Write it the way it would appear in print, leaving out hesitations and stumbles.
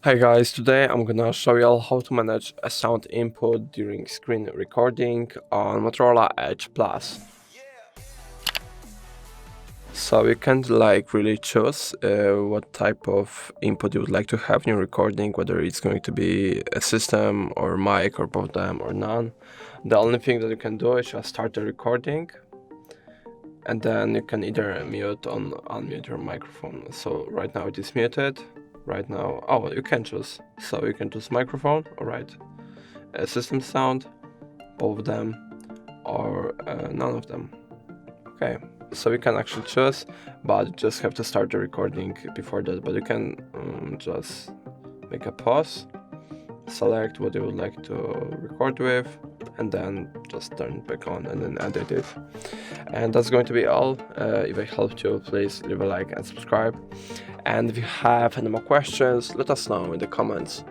Hi guys, today I'm gonna show you all how to manage a sound input during screen recording on Motorola Edge Plus. So you can really choose what type of input you would like to have in your recording, whether it's going to be a system or mic or both them or none. The only thing that you can do is just start the recording and then you can either mute or unmute your microphone. So right now it is muted. Right now, you can choose. So you can choose microphone, alright, system sound, both of them, or none of them. Okay, so you can actually choose, but you just have to start the recording before that. But you can just make a pause, select what you would like to record with, and then just turn it back on and then edit it. And that's going to be all. If I helped you, please leave a like and subscribe. And if you have any more questions, let us know in the comments.